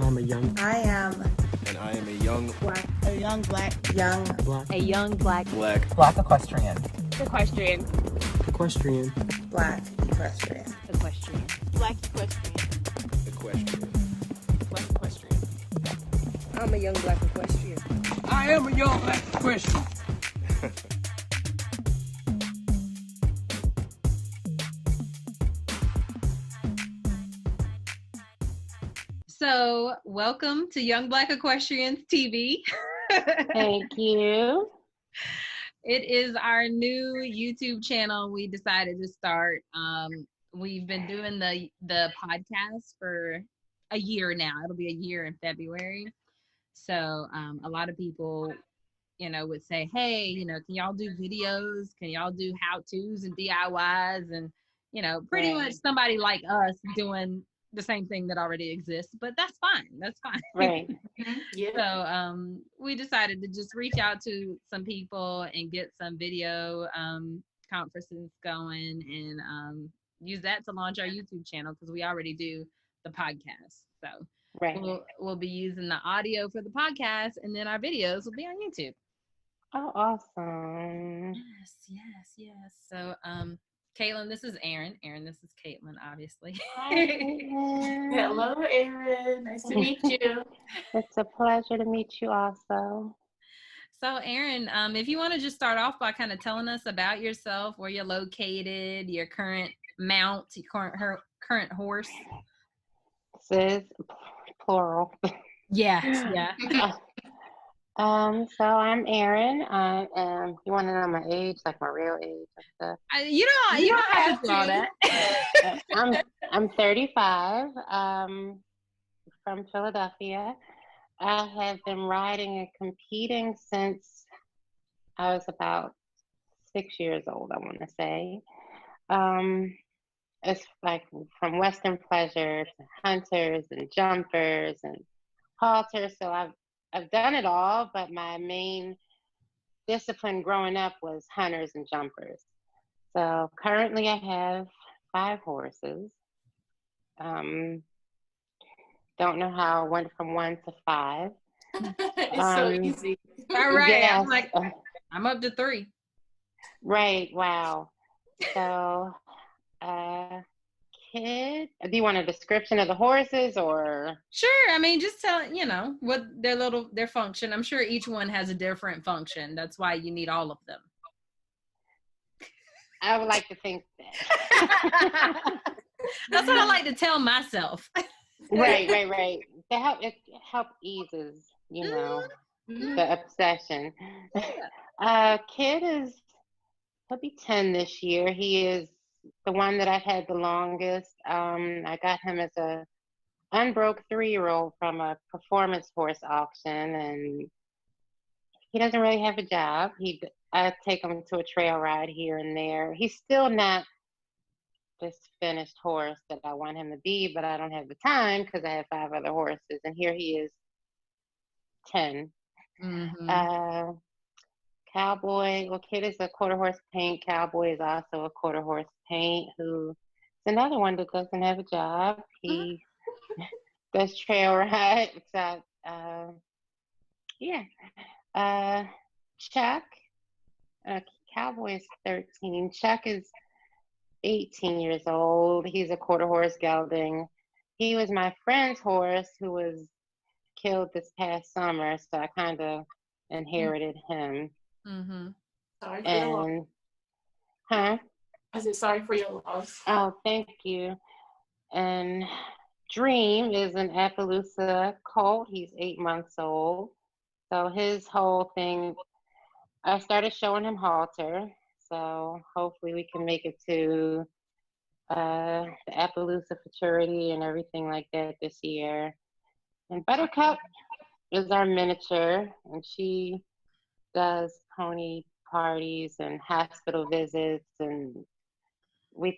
I'm a young. I am. And I am a young Black. A young black. Young. Black. A young black. Black equestrian. Equestrian. Equestrian. Black equestrian. Equestrian. Black equestrian. equestrian. Black equestrian. I'm a young black equestrian. I am a young black equestrian. So, welcome to Young Black Equestrians TV. Thank you. It is our new YouTube channel we decided to start. We've been doing the podcast for a year now. It'll be a year in February. So a lot of people, would say, hey, can y'all do videos? Can y'all do how-tos and DIYs? And, pretty much somebody like us doing the same thing that already exists, but that's fine. That's fine. Right. Yeah. So we decided to just reach out to some people and get some video conferences going and use that to launch our YouTube channel because we already do the podcast. So Right. we'll be using the audio for the podcast and then our videos will be on YouTube. Oh, awesome. Yes. So Caitlin, this is Erin. Erin, this is Caitlin, obviously. Hello, Erin. Nice to meet you. It's a pleasure to meet you also. So Erin, if you want to just start off by kind of telling us about yourself, where you're located, your current mount, your current horse. This is plural. Yeah. So I'm Erin. You want to know my age, like my real age and stuff? You don't have to do that. I'm 35. From Philadelphia. I have been riding and competing since I was about 6 years old, I want to say. It's like from Western pleasure to hunters and jumpers and halters. So I've done it all, but my main discipline growing up was hunters and jumpers. So currently I have 5 horses. Don't know how I went from 1 to 5. It's so easy. All right. Yes. I'm up to 3. Right. Wow. So, kid, do you want a description of the horses or? Sure. I mean, just tell, what their function. I'm sure each one has a different function. That's why you need all of them. I would like to think that. That's what I like to tell myself. Right. It help eases, the obsession. Kid he'll be 10 this year. He is the one that I've had the longest. I got him as a unbroke 3-year-old from a performance horse auction, and he doesn't really have a job. I take him to a trail ride here and there. He's still not this finished horse that I want him to be, but I don't have the time because I have 5 other horses, and here he is 10. Mm-hmm. Cowboy, Kid is a quarter horse paint. Cowboy is also a quarter horse paint, who is another one that doesn't have a job. He does trail rides. Chuck, Cowboy is 13. Chuck is 18 years old. He's a quarter horse gelding. He was my friend's horse who was killed this past summer, so I kind of inherited him. Mm-hmm. Sorry for your loss. I said sorry for your loss. Oh, thank you. And Dream is an Appaloosa colt. He's 8 months old. So his whole thing, I started showing him halter. So hopefully we can make it to the Appaloosa Futurity and everything like that this year. And Buttercup is our miniature, and she does pony parties and hospital visits, and we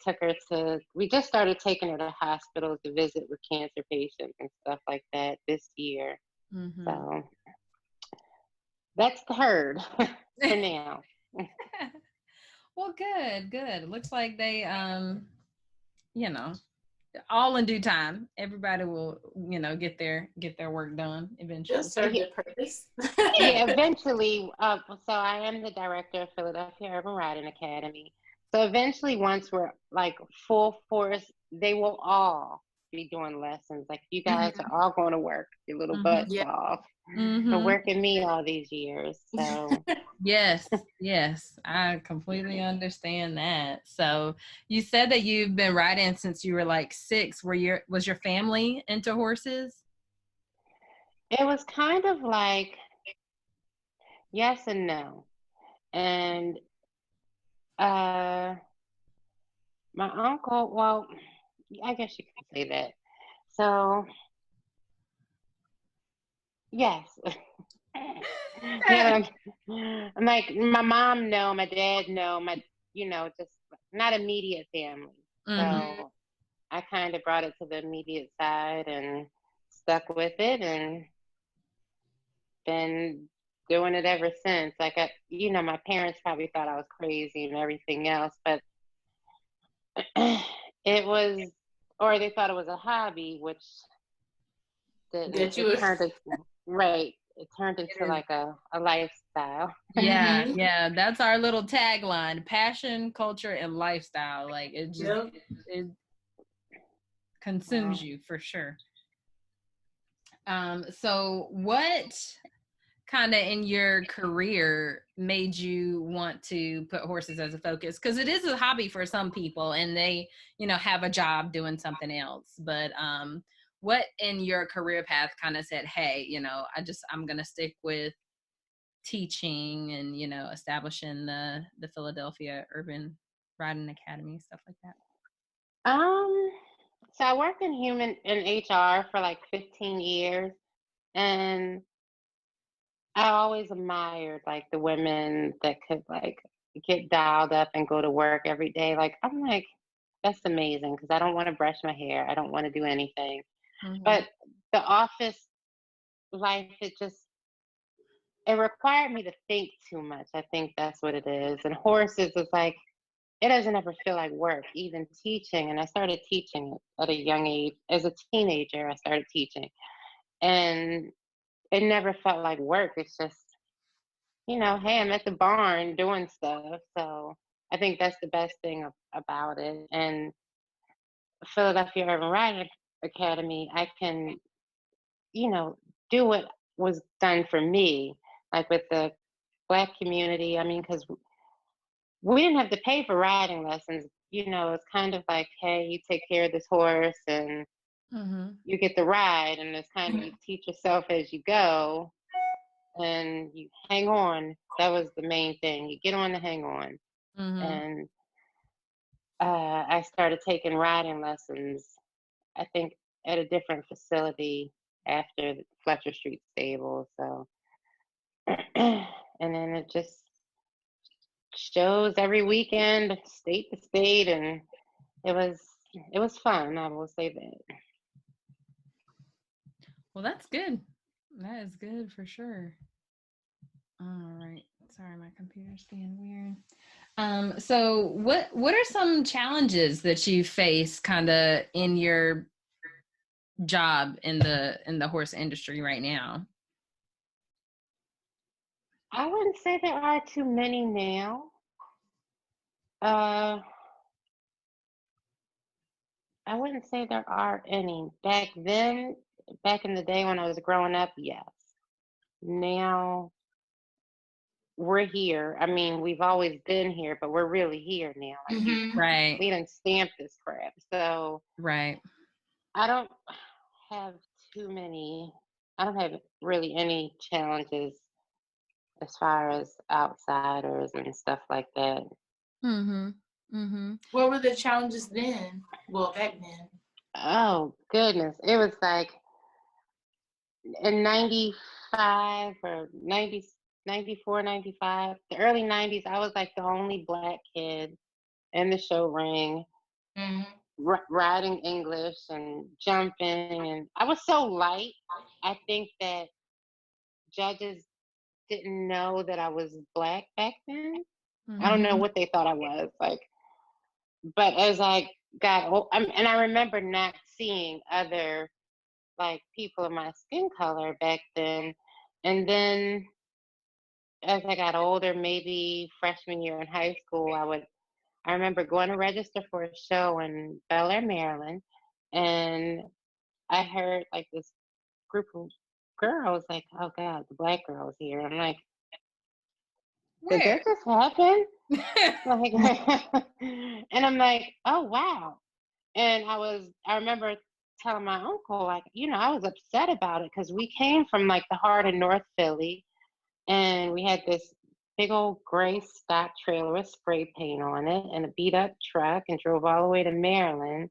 just started taking her to hospitals to visit with cancer patients and stuff like that this year. Mm-hmm. So that's the herd for now. Well, good. It looks like they, all in due time. Everybody will, get their work done eventually. Just serve their purpose. Yeah, eventually. So I am the director of Philadelphia Urban Riding Academy. So eventually, once we're like full force, they will all be doing lessons. Like you guys are all going to work your little butts Yeah. off Mm-hmm. for working me all these years. So Yes, I completely understand that. So you said that you've been riding since you were like 6. Was your family into horses? it was kind of like yes and no. And my uncle, well, I guess you could say that. So yes. Yeah, like my mom no, my dad no, just not immediate family. Mm-hmm. So I kind of brought it to the immediate side and stuck with it and been doing it ever since. Like my parents probably thought I was crazy and everything else, but it was, or they thought it was a hobby, which That you it were turned into, right. It turned into like a lifestyle. Yeah, that's our little tagline: passion, culture, and lifestyle. Like it just it consumes you for sure. So what kind of in your career made you want to put horses as a focus? Because it is a hobby for some people and they, have a job doing something else. But what in your career path kind of said, hey, I'm going to stick with teaching and, establishing the Philadelphia Urban Riding Academy, stuff like that? So I worked in HR for like 15 years, and I always admired like the women that could like get dialed up and go to work every day. Like I'm like, that's amazing because I don't want to brush my hair. I don't want to do anything. Mm-hmm. But the office life, it required me to think too much. I think that's what it is. And horses is like, it doesn't ever feel like work, even teaching. And I started teaching at a young age. As a teenager, I started teaching. And it never felt like work. It's just, hey, I'm at the barn doing stuff. So I think that's the best thing about it. And Philadelphia Urban Riding Academy, I can, do what was done for me, like with the Black community. I mean, because we didn't have to pay for riding lessons. It's kind of like, hey, you take care of this horse and you get the ride. And it's kind of you teach yourself as you go and you hang on. That was the main thing. You get on to hang on. And I started taking riding lessons, I think, at a different facility after the Fletcher Street stable. So, and then it just shows every weekend, state to state, and it was fun. I will say that. Well, that's good. That is good for sure. All right. Sorry, my computer's being weird. So what are some challenges that you face kind of in your job in the horse industry right now? I wouldn't say there are too many now. I wouldn't say there are any. Back in the day when I was growing up, yes. Now we're here. I mean, we've always been here, but we're really here now. Like, Right. we didn't stamp this crap. So right. I don't have really any challenges as far as outsiders and stuff like that. What were the challenges then? Well, back then. Oh, goodness. It was like in 95 or 90, 94, 95, the early 90s, I was like the only Black kid in the show ring, riding English and jumping. And I was so light. I think that judges didn't know that I was Black back then. I don't know what they thought I was like. But as I got old, and I remember not seeing other like people of my skin color back then. And then as I got older, maybe freshman year in high school, I remember going to register for a show in Bel Air, Maryland, and I heard like this group of girls like, oh God, the black girls here. I'm like, did Where? that just happen? Like, and I'm like, oh wow. And I remember telling my uncle, like, I was upset about it because we came from like the heart of North Philly, and we had this big old gray stock trailer with spray paint on it and a beat up truck, and drove all the way to Maryland.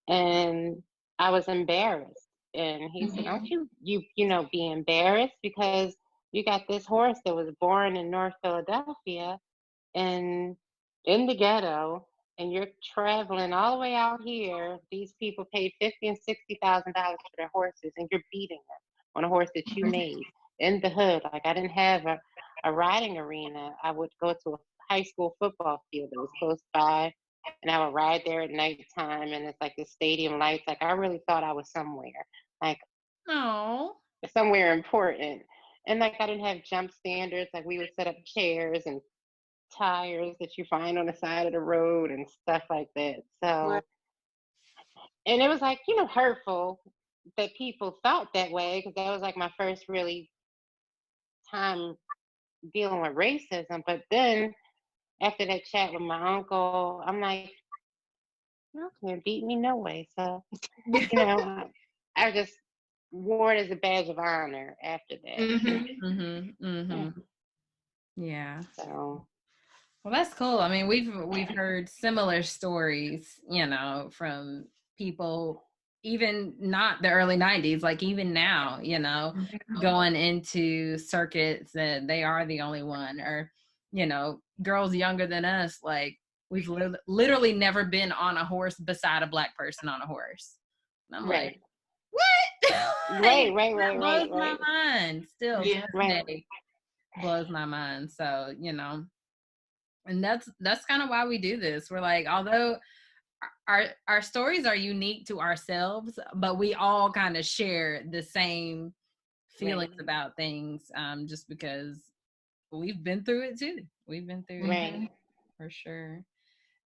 And I was embarrassed. And he said, "Aren't you be embarrassed because you got this horse that was born in North Philadelphia and in the ghetto, and you're traveling all the way out here. These people paid $50,000 and $60,000 for their horses, and you're beating them on a horse that you made in the hood." Like, I didn't have a riding arena. I would go to a high school football field that was close by, and I would ride there at nighttime, and it's like the stadium lights. Like, I really thought I was somewhere, like Oh. somewhere important. And like, I didn't have jump standards. Like, we would set up chairs and tires that you find on the side of the road and stuff like that. So, and it was like, hurtful that people thought that way, because that was like my first really time dealing with racism. But then after that chat with my uncle, I'm like, you can't beat me no way. So, I just wore it as a badge of honor after that. Yeah. So, Well, that's cool. I mean, we've heard similar stories, from people even not the early 90s, like even now, going into circuits that they are the only one, or, girls younger than us, like we've literally never been on a horse beside a black person on a horse. And I'm like, what? Right. That blows my mind still to this Right. day. Blows my mind. So, and that's kind of why we do this. We're like, although our stories are unique to ourselves, but we all kind of share the same feelings about things, just because we've been through it too. We've been through it for sure.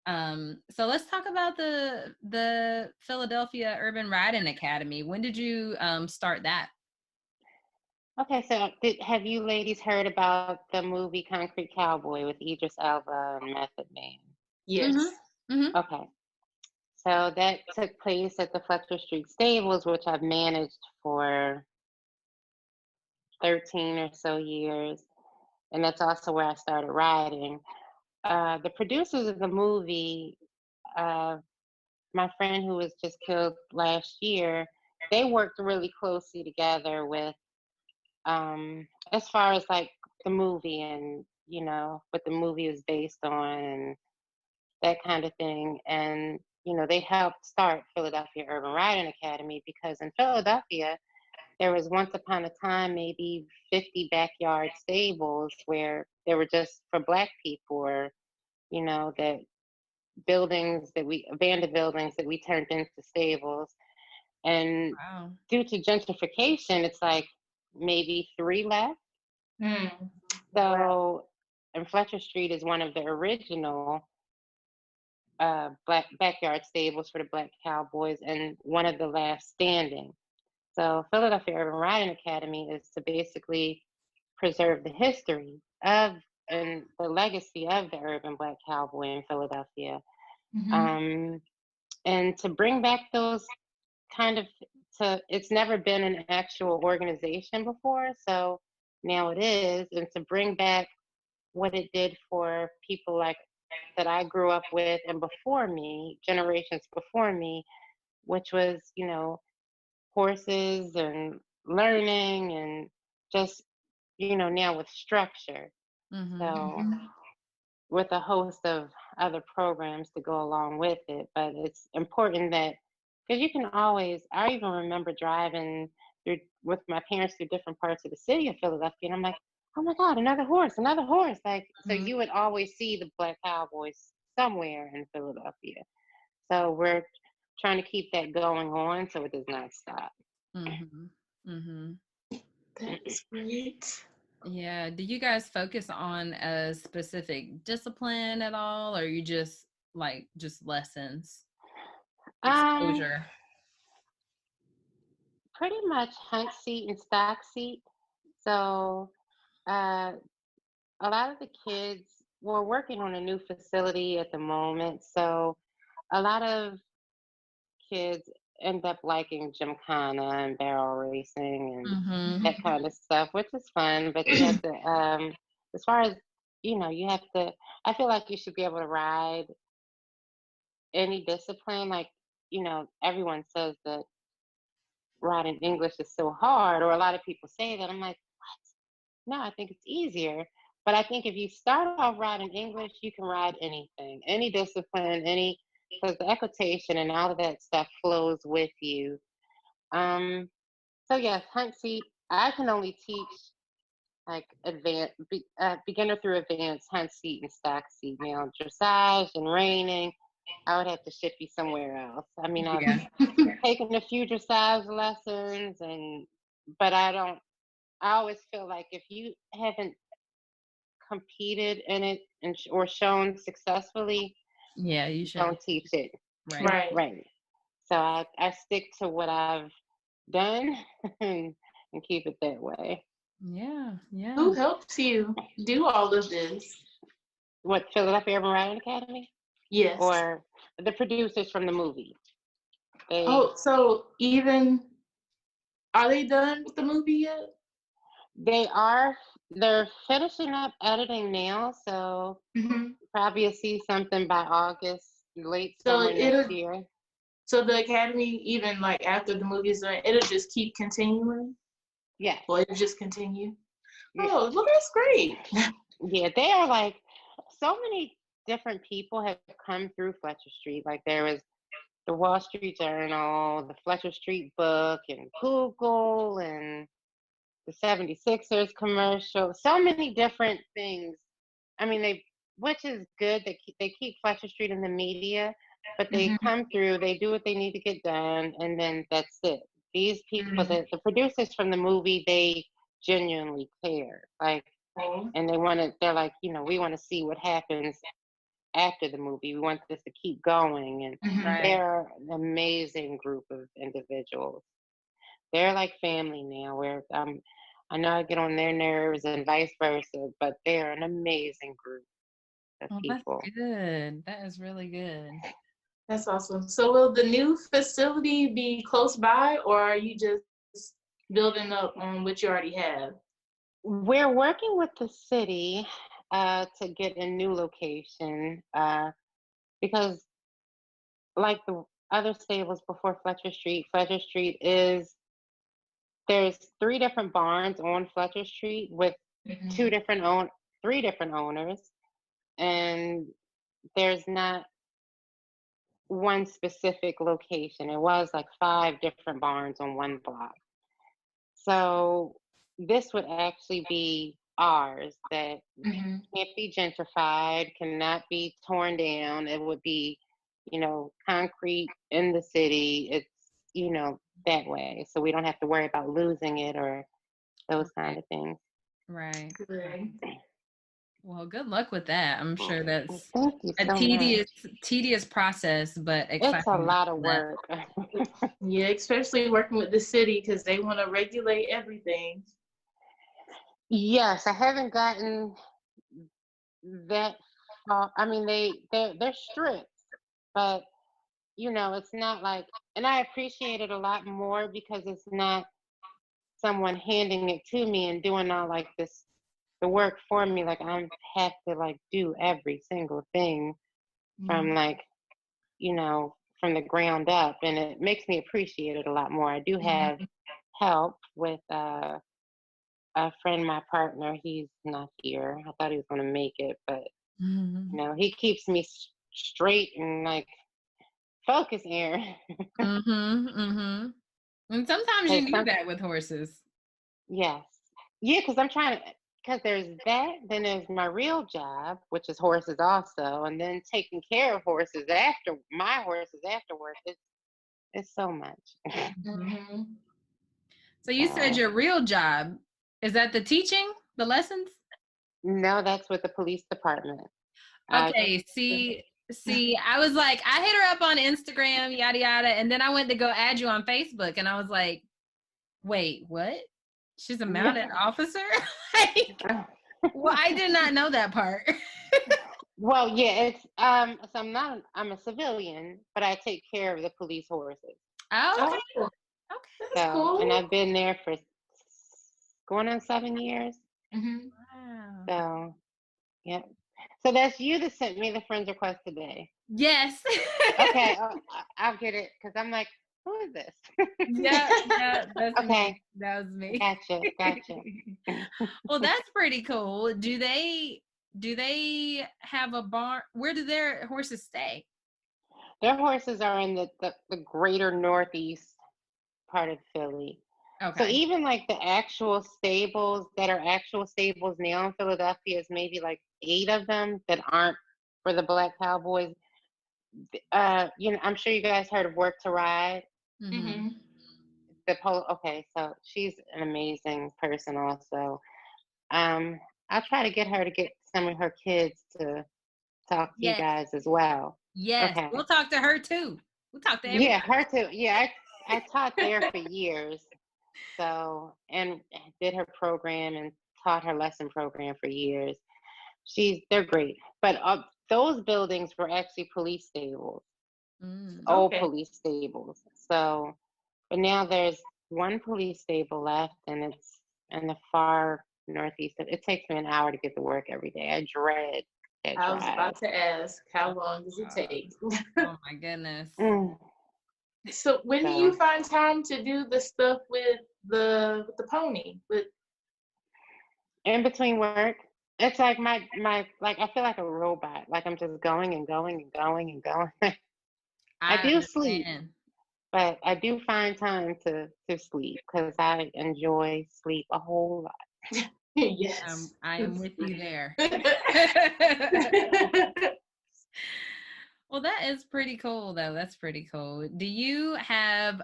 So let's talk about the Philadelphia Urban Riding Academy. When did you start that? Okay, so have you ladies heard about the movie Concrete Cowboy with Idris Elba and Method Man? Yes. Okay, so that took place at the Fletcher Street Stables, which I've managed for 13 or so years, and that's also where I started riding. The producers of the movie, my friend who was just killed last year, they worked really closely together with as far as like the movie and what the movie is based on and that kind of thing. And they helped start Philadelphia Urban Riding Academy, because in Philadelphia there was once upon a time maybe 50 backyard stables where they were just for black people, or that abandoned buildings that we turned into stables. And due to gentrification, it's like maybe 3 left. So, and Fletcher Street is one of the original black backyard stables for the Black Cowboys, and one of the last standing. So Philadelphia Urban Riding Academy is to basically preserve the history of and the legacy of the urban Black Cowboy in Philadelphia. And to bring back those it's never been an actual organization before, so now it is, and to bring back what it did for people like that I grew up with and before me, generations before me, which was, horses and learning and just, now with structure. So with a host of other programs to go along with it. But it's important that, because you can always, I even remember driving through with my parents through different parts of the city of Philadelphia, and I'm like, oh my God, another horse. Like, so you would always see the Black Cowboys somewhere in Philadelphia. So we're trying to keep that going on so it does not stop. That's great. Yeah. Do you guys focus on a specific discipline at all, or you just lessons, exposure? Pretty much hunt seat and stock seat. So uh, a lot of the kids, we're working on a new facility at the moment. So a lot of kids end up liking gymkhana and barrel racing and that kind of stuff, which is fun. But you have to, as far as, you have to, I feel like you should be able to ride any discipline. Like, everyone says that riding English is so hard, or a lot of people say that. I'm like, what? No, I think it's easier. But I think if you start off riding English, you can ride anything, any discipline, because the equitation and all of that stuff flows with you. So yes, hunt seat. I can only teach like beginner through advanced hunt seat and stock seat. Now dressage and reining, I would have to ship you somewhere else. I mean, I've taken a few dressage lessons, but I always feel like if you haven't competed in it or shown successfully, you should. Don't teach it. Right. So I stick to what I've done and keep it that way. Yeah. Who helps you do all of this? What, Philadelphia Urban Riding Academy? Yes. Or the producers from the movie? So are they done with the movie yet? They are. They're finishing up editing now, so probably you'll see something by August, late summer next year. So the Academy, even like after the movie is done, it'll just keep continuing? Yeah. Or it'll just continue? Yeah. Oh, well, that's great. Yeah, they are like, so many different people have come through Fletcher Street. Like there was the Wall Street Journal, the Fletcher Street book, and Google, and the 76ers commercial, so many different things. I mean, which is good. They keep Fletcher Street in the media, but they come through, they do what they need to get done, and then that's it. These people, the producers from the movie, they genuinely care. Like, and they're like, we want to see what happens after the movie. We want this to keep going. And they're an amazing group of individuals. They're like family now, where I know I get on their nerves and vice versa, but they're an amazing group of people. That's good. That is really good. That's awesome. So will the new facility be close by, or are you just building up on what you already have? We're working with the city to get a new location because like the other stables before Fletcher Street there's 3 different barns on Fletcher Street with 3 different owners, and there's not one specific location. It was like 5 different barns on one block. So this would actually be ours, that can't be gentrified, cannot be torn down. It would be, concrete in the city. It's, that way. So we don't have to worry about losing it or those kind of things. Right. Good. Well, good luck with that. I'm sure that's a tedious process, but exciting. It's a lot of work. Yeah, especially working with the city because they want to regulate everything. Yes, I haven't gotten that far. I mean, they're strict, but it's not like, and I appreciate it a lot more because it's not someone handing it to me and doing all like this, the work for me. Like I have to like do every single thing from like, from the ground up, and it makes me appreciate it a lot more. I do have help with a friend, my partner. He's not here. I thought he was going to make it, but he keeps me straight and like focus, Erin. And sometimes you need that with horses. Yes. Yeah, because I'm trying to because there's that, then there's my real job, which is horses also, and then taking care of horses after my horses afterwards. It's so much. Mm-hmm. So you said So, your real job, is that the teaching, the lessons? no, that's with the police department. Okay, see, I was like, I hit her up on Instagram, yada yada, and then I went to go add you on Facebook, and I was like, wait, what? She's a mounted officer? Like, well, I did not know that part. Well, yeah, it's so I'm a civilian, but I take care of the police horses. Oh, okay. Oh, Okay. that's cool. And I've been there for going on 7 years. Mm-hmm. Wow. So, yeah. So that's you that sent me the friend request today. Yes. Okay, I'll get it because I'm like, who is this? Yeah, that's Okay. me. That was me. Gotcha. Well, that's pretty cool. Do they have a barn? Where do their horses stay? Their horses are in the greater northeast part of Philly. Okay. So even like the actual stables that are actual stables now in Philadelphia is maybe like 8 of them that aren't for the Black Cowboys. I'm sure you guys heard of Work to Ride. Mm-hmm. Okay, so she's an amazing person also. I'll try to get her to get some of her kids to talk to you Yes. guys as well. Yes. Okay. We'll talk to her too. We'll talk to everybody. Yeah, her too. Yeah, I taught there for years. So, and did her program and taught her lesson program for years. They're great. But those buildings were actually police stables, old Okay. police stables. So, but now there's one police stable left, and it's in the far northeast. It takes me an hour to get to work every day. I dread that I was drive. about to ask, how long does it take? Oh my goodness. So when do you find time to do the stuff with the pony? In between work, it's like my like I feel like a robot. Like I'm just going and going and going and going. I do sleep, understand. but I do find time to sleep because I enjoy sleep a whole lot. Yes. I am with you there. Well, that is pretty cool, though. That's pretty cool. Do you have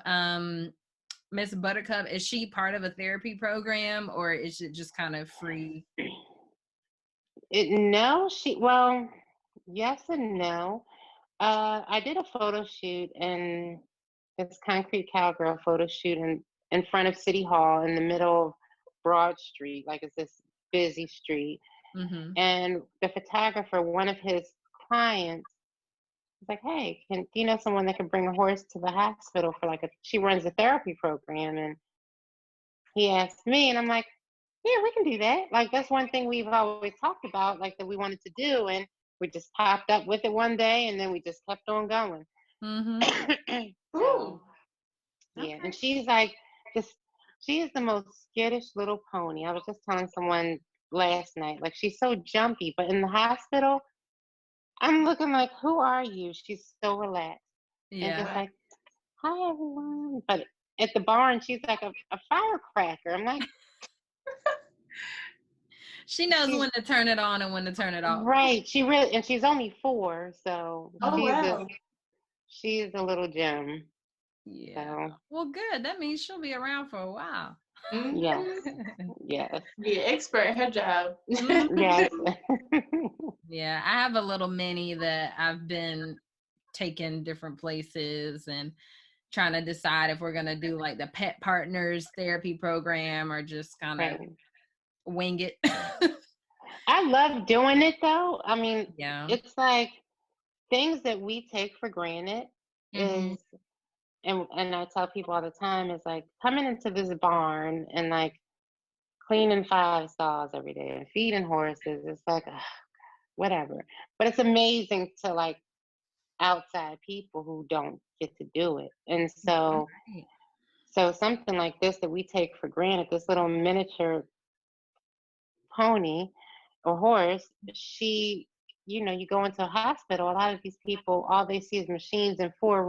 Miss Buttercup? Is she part of a therapy program, or is it just kind of free? No, well, yes and no. I did a photo shoot and this Concrete Cowgirl photo shoot in front of City Hall in the middle of Broad Street, like it's this busy street. Mm-hmm. And the photographer, one of his clients, was like, "Hey, do you know someone that can bring a horse to the hospital for she runs a therapy program?" And he asked me, and I'm like, "Yeah, we can do that. Like that's one thing we've always talked about, like that we wanted to do." And we just popped up with it one day, and then we just kept on going. Mm-hmm. So, yeah, Okay. and she's like this. She is the most skittish little pony. I was just telling someone last night, like she's so jumpy, but in the hospital, I'm looking like, who are you? She's so relaxed and just Yeah. like, hi everyone. But at the barn, she's like a firecracker. I'm like, She knows when to turn it on and when to turn it off. right. She really, and she's only 4, so Oh, wow. she's a little gem. Yeah. So, Well, good. That means she'll be around for a while. Mhm. yes. Be an expert at her job. Yes. Yeah, I have a little mini that I've been taking different places and trying to decide if we're going to do like the pet partners therapy program or just kind of Right. wing it. I love doing it though. I mean, Yeah. it's like things that we take for granted Mhm. is, and I tell people all the time, is like coming into this barn and like cleaning 5 stalls every day and feeding horses. It's like, ugh, whatever. But it's amazing to like outside people who don't get to do it. And so, Right. so something like this that we take for granted, this little miniature pony or horse, you go into a hospital, a lot of these people, all they see is machines and 4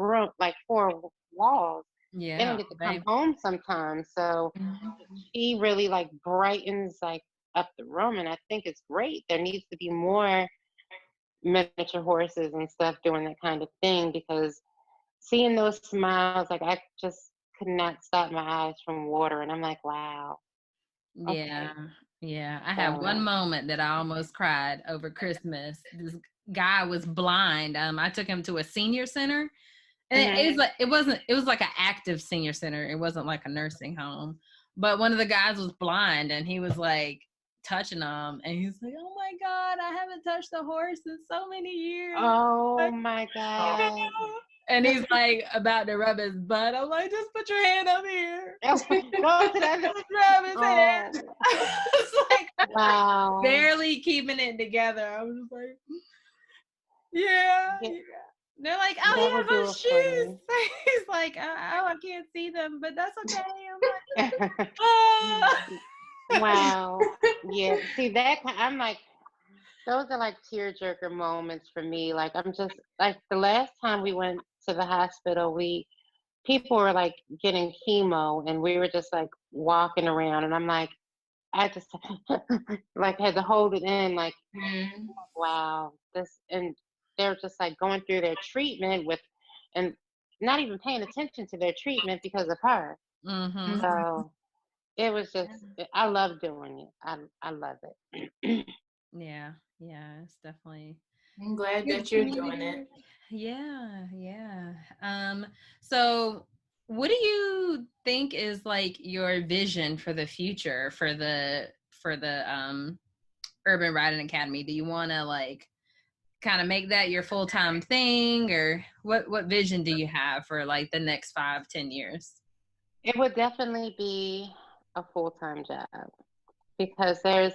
walls. They Yeah. don't get to come home sometimes. So Mhm. she really like brightens like up the room, and I think it's great. There needs to be more miniature horses and stuff doing that kind of thing, because seeing those smiles, like I just could not stop my eyes from watering. I'm like, wow. Okay. Yeah. Yeah. I had one moment that I almost cried over Christmas. This guy was blind. I took him to a senior center. And it was like an active senior center. It wasn't like a nursing home. But one of the guys was blind, and he was like touching him, and he's like, "Oh my God, I haven't touched a horse in so many years." Oh my God. And he's like about to rub his butt. I'm like, "Just put your hand up here." Go to that. Just rub his hand. It's like, wow. barely keeping it together. I was just like, yeah. They're like, "Oh, he has on shoes." He's like, "Oh, I can't see them, but that's okay." I'm like, "Oh." Wow. Yeah. See that? I'm like, those are like tearjerker moments for me. Like, I'm just like, the last time we went to the hospital, people were like getting chemo, and we were just like walking around, and I'm like, I just like had to hold it in, like, wow, and they're just like going through their treatment and not even paying attention to their treatment because of her. Mm-hmm. So it was just, I love doing it. I love it. Yeah, it's definitely. I'm glad that you're doing it. Yeah. So what do you think is like your vision for the future for the Urban Riding Academy? Do you want to like kind of make that your full-time thing, or what vision do you have for like the next 5-10 years? It would definitely be a full-time job, because I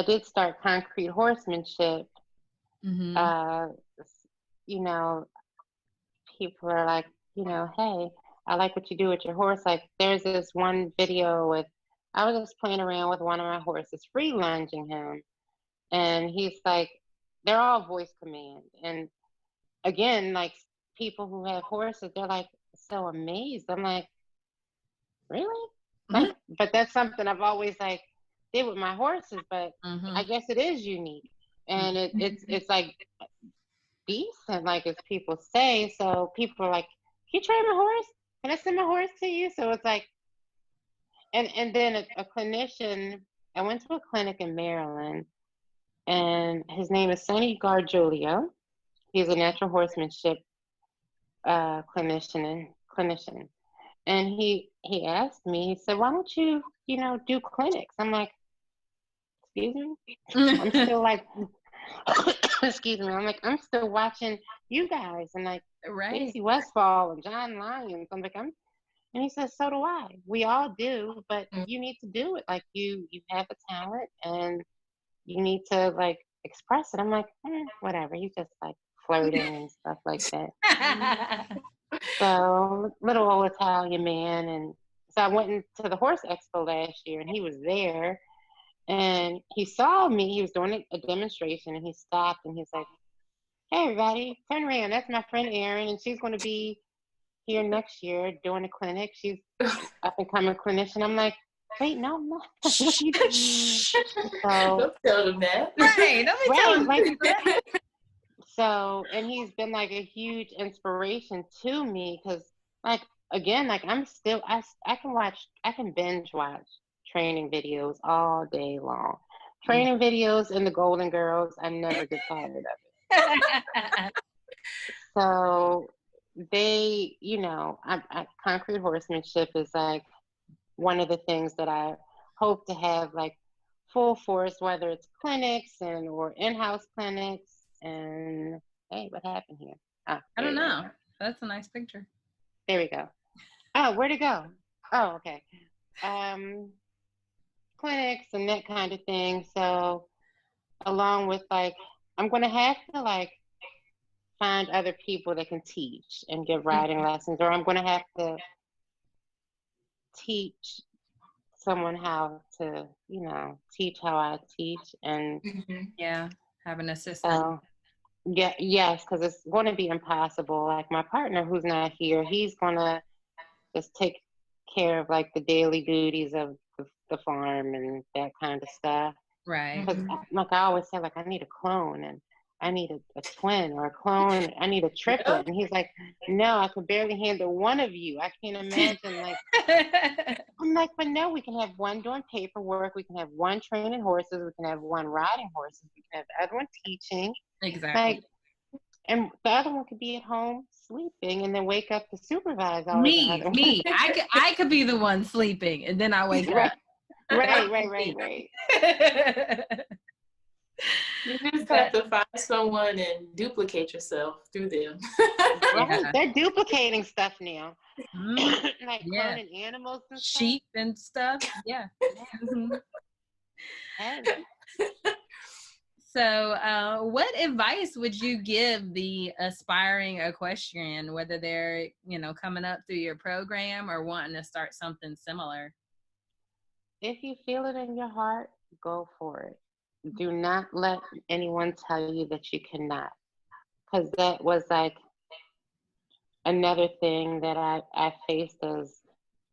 did start Concrete Horsemanship. Mm-hmm. You know, people are like, hey, I like what you do with your horse. Like, there's this one video I was just playing around with one of my horses, free lunging him, and he's like, they're all voice command. And again, like, people who have horses, they're like so amazed. I'm like, really? Like, but that's something I've always like did with my horses, but I guess it is unique, and it's like decent, like, as people say. So people are like, can you train my horse? Can I send my horse to you? So it's like, and then a clinician, I went to a clinic in Maryland, and his name is Sonny Gargiulio. He's a natural horsemanship clinician. And he asked me, he said, why don't you, do clinics? I'm like, excuse me? I'm still like, excuse me. I'm like, I'm still watching you guys, and like Casey Westfall and John Lyons. I'm like, and he says, so do I. We all do, but you need to do it. Like, you have a talent, and you need to like express it. I'm like, whatever. He's just like flirting and stuff like that. So, little old Italian man. And so I went into the horse expo last year, and he was there, and he saw me. He was doing a demonstration, and he stopped, and he's like, hey, everybody, turn around. That's my friend Erin, and she's going to be here next year doing a clinic. She's up and coming clinician. I'm like, wait, no, I'm not. So, don't tell them that. Right, don't be telling like, that. So, and he's been like a huge inspiration to me, because, like, again, like, I'm still, I can binge watch training videos all day long. Training videos and the Golden Girls, I never get tired of it. So they, Concrete Horsemanship is like one of the things that I hope to have like full force, whether it's clinics or in-house clinics. And hey, what happened here? I don't know. That's a nice picture. There we go. Oh, where'd it go? Oh, okay. Clinics and that kind of thing. So along with like, I'm going to have to like find other people that can teach and give riding lessons, or I'm going to have to teach someone how to, teach how I teach. And have an assistant. Yes, because it's going to be impossible. Like, my partner, who's not here, he's going to just take care of like the daily duties of the farm and that kind of stuff. Right. Because like I always say, like I need a clone and I need a twin or a clone. I need a triplet. And he's like, no, I could barely handle one of you. I can't imagine. Like, I'm like, but no, we can have one doing paperwork. We can have one training horses. We can have one riding horses. We can have the other one teaching. Exactly. Like, and the other one could be at home sleeping and then wake up to supervise all Me. of the other I could be the one sleeping and then I wake Right. up. Right. You just have to find someone and duplicate yourself through them. Right. Yeah. They're duplicating stuff now. Mhm. Like Yeah. cloning animals and Sheep and stuff. Yeah. Mhm. stuff. So, what advice would you give the aspiring equestrian, whether they're, coming up through your program or wanting to start something similar? If you feel it in your heart, go for it. Do not let anyone tell you that you cannot. Because that was like another thing that I faced as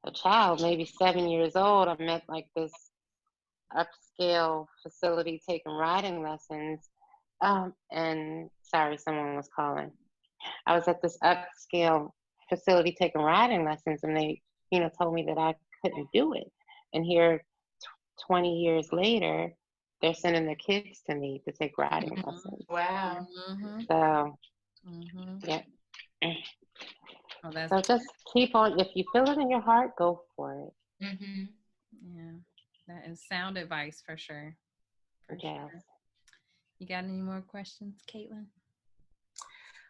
a child, maybe 7 years old. I met like this upscale facility taking riding lessons. And sorry, someone was calling. I was at this upscale facility taking riding lessons, and they, told me that I couldn't do it. And here, 20 years later, they're sending their kids to me to take riding lessons. Wow. Mm-hmm. So, Mm-hmm. yeah. Oh, that's So just keep on. If you feel it in your heart, go for it. Mm-hmm. yeah. That is sound advice for sure. Yes. Sure. You got any more questions, Caitlin?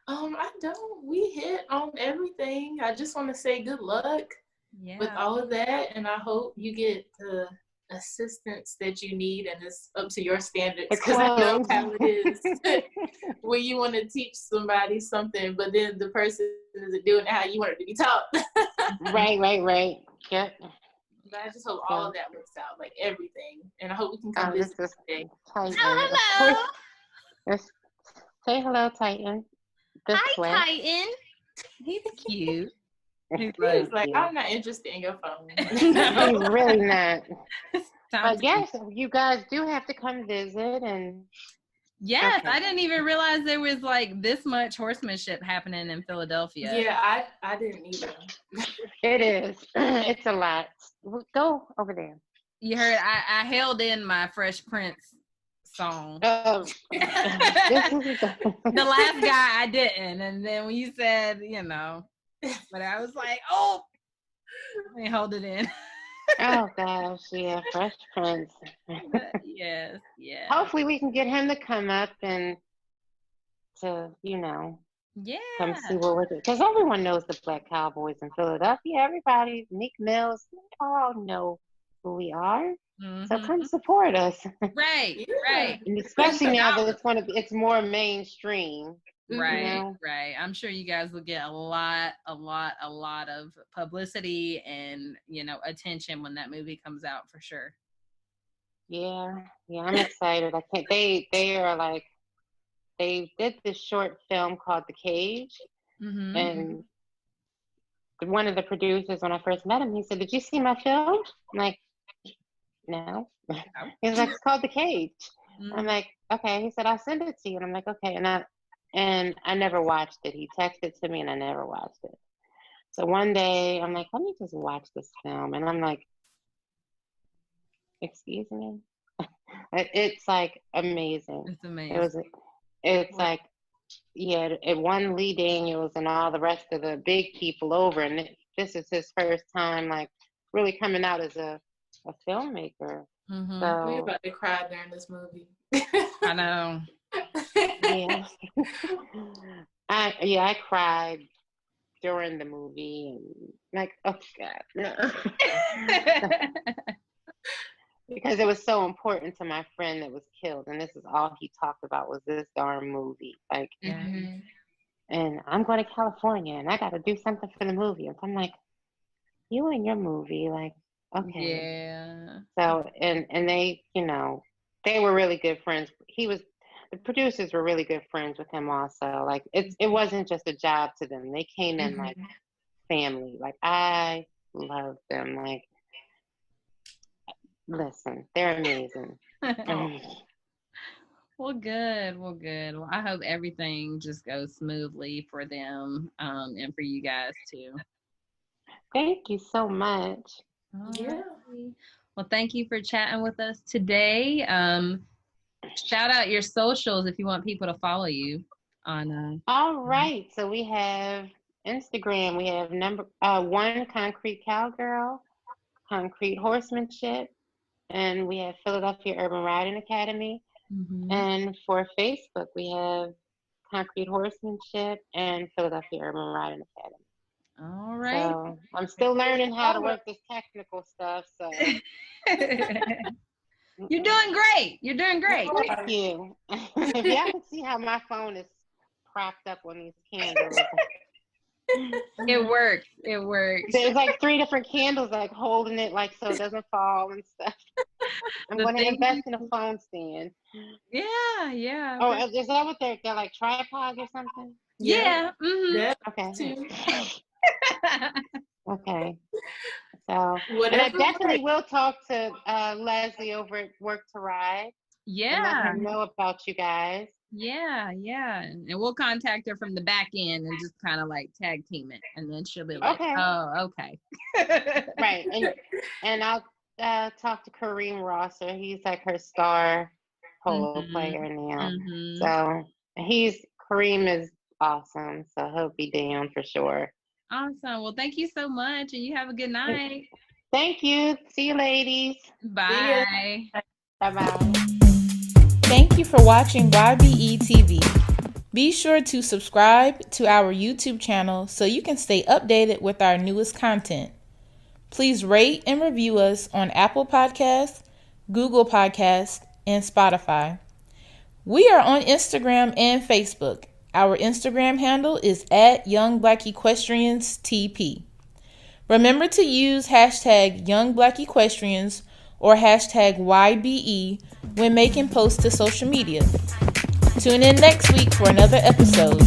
I don't. We hit on everything. I just want to say good luck with all of that, and I hope you get the assistance that you need, and it's up to your standards, because I know how it is when you want to teach somebody something, but then the person isn't doing it how you want it to be taught. Right. Yep. But I just hope all of that works out, like everything, and I hope we can come This visit is today. Titan. Hello. Of course. Say hello, Titan. This way. Hi, Titan. He's cute. He's He's like, cute. I'm not interested in your phone. He's really not. Sounds But yes, you guys do have to come visit. And yes, okay. I didn't even realize there was like this much horsemanship happening in Philadelphia. Yeah, I didn't either. It is. It's a lot. Go over there. You heard I held in my Fresh Prince song. The The last guy I didn't, and then when you said, but I was like, oh, let me hold it in. Oh gosh, yeah, Fresh Prince. Yes. Hopefully we can get him to come up and to, Yeah. come see what we're doing. Because everyone knows the Black Cowboys in Philadelphia. Everybody, Meek Mills, we all know who we are. Mm-hmm. So come support us. Right. And especially now that it's more mainstream. Right. I'm sure you guys will get a lot of publicity and, attention when that movie comes out for sure. Yeah, I'm excited. I can't. They are like, they did this short film called The Cage, Mm-hmm. and one of the producers, when I first met him, he said, "Did you see my film?" I'm like, "No." He's like, "It's called The Cage." Mm-hmm. I'm like, "Okay." He said, "I'll send it to you," and I'm like, "Okay." And I never watched it. He texted to me, and I never watched it. So one day, I'm like, "Let me just watch this film," and I'm like, "Excuse me." It's like amazing. It's amazing. It's like, yeah, it won Lee Daniels and all the rest of the big people over, and this is his first time like really coming out as a filmmaker. Mm-hmm. So We're about to cry during this movie. I know. yeah, I cried during the movie, and like, oh God, no. Because it was so important to my friend that was killed, and this is all he talked about was this darn movie. Like, Mm-hmm. and I'm going to California, and I got to do something for the movie. And I'm like, you and your movie, like, okay. Yeah. So, and they, they were really good friends. The producers were really good friends with him also. Like, it wasn't just a job to them. They came in like family. Like, I love them. Like, listen, they're amazing. Well, good. Well, good. Well, I hope everything just goes smoothly for them, and for you guys too. Thank you so much. Yeah. Alrighty. Well, thank you for chatting with us today. Shout out your socials if you want people to follow you on. All right. So we have Instagram. We have one Concrete Cowgirl, Concrete Horsemanship, and we have Philadelphia Urban Riding Academy. Mhm. And for Facebook, we have Concrete Horsemanship and Philadelphia Urban Riding Academy. All right. So I'm still learning how to work this technical stuff. So You're doing great. You're doing great. thank you. If y'all can see how my phone is propped up on these candles. It works. It works. There's like 3 different candles like holding it like so it doesn't fall and stuff. I'm going to invest in a phone stand. Yeah, yeah. Oh, is that what they're like tripods or something? Yeah. Mm-hmm. That Okay. too. Okay. So, and I Whatever definitely works. will talk to Leslie over at Work to Ride and let Yeah. her know about you guys. Yeah, yeah. And we'll contact her from the back end and just kind of like tag team it. And then she'll be like, Okay. oh, okay. Right. And I'll talk to Kareem Rosser. He's like her star polo Mhm. player now. Mhm. So Kareem is awesome. So he'll be down for sure. Awesome. Well, thank you so much. And you have a good night. Thank you. See you, ladies. Bye. Bye-bye. Thank you for watching YBEtv. Be sure to subscribe to our YouTube channel so you can stay updated with our newest content. Please rate and review us on Apple Podcasts, Google Podcasts, and Spotify. We are on Instagram and Facebook. Our Instagram handle is @YoungBlackEquestriansTP. Remember to use hashtag YoungBlackEquestrians or hashtag YBE when making posts to social media. Tune in next week for another episode.